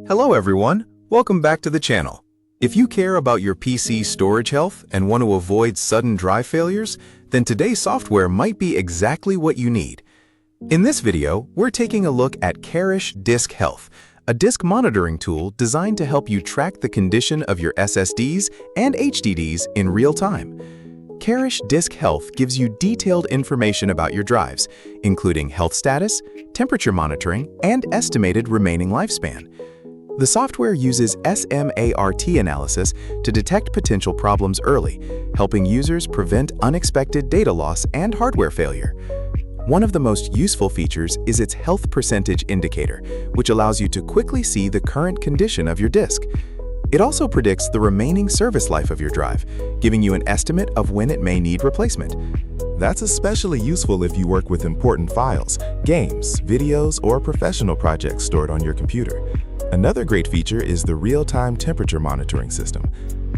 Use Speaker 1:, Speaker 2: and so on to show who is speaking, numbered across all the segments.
Speaker 1: Hello everyone, welcome back to the channel. If you care about your PC storage health and want to avoid sudden drive failures, then today's software might be exactly what you need. In this video, we're taking a look at Kerish Disk Health, a disk monitoring tool designed to help you track the condition of your SSDs and HDDs in real time. Kerish Disk Health gives you detailed information about your drives, including health status, temperature monitoring, and estimated remaining lifespan. The software uses S.M.A.R.T analysis to detect potential problems early, helping users prevent unexpected data loss and hardware failure. One of the most useful features is its health percentage indicator, which allows you to quickly see the current condition of your disk. It also predicts the remaining service life of your drive, giving you an estimate of when it may need replacement.
Speaker 2: That's especially useful if you work with important files, games, videos, or professional projects stored on your computer. Another great feature is the real-time temperature monitoring system.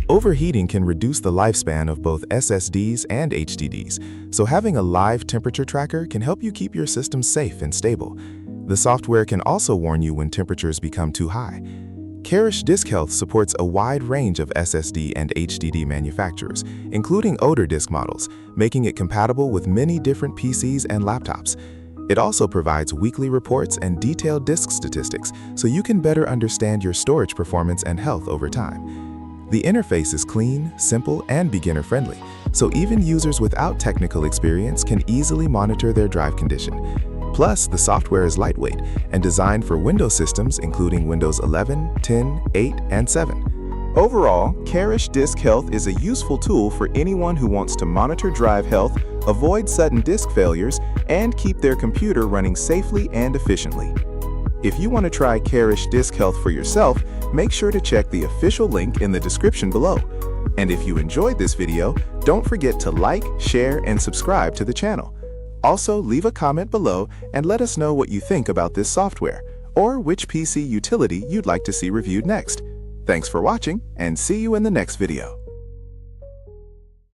Speaker 2: Overheating can reduce the lifespan of both SSDs and HDDs, so having a live temperature tracker can help you keep your system safe and stable. The software can also warn you when temperatures become too high. Kerish Disk Health supports a wide range of SSD and HDD manufacturers, including older disk models, making it compatible with many different PCs and laptops. It also provides weekly reports and detailed disk statistics, so you can better understand your storage performance and health over time. The interface is clean, simple, and beginner-friendly, so even users without technical experience can easily monitor their drive condition. Plus, the software is lightweight and designed for Windows systems including Windows 11, 10, 8, and 7. Overall, Kerish Disk Health is a useful tool for anyone who wants to monitor drive health, avoid sudden disk failures, and keep their computer running safely and efficiently. If you want to try Kerish Disk Health for yourself, make sure to check the official link in the description below. And if you enjoyed this video, don't forget to like, share, and subscribe to the channel. Also, leave a comment below and let us know what you think about this software, or which PC utility you'd like to see reviewed next. Thanks for watching, and see you in the next video.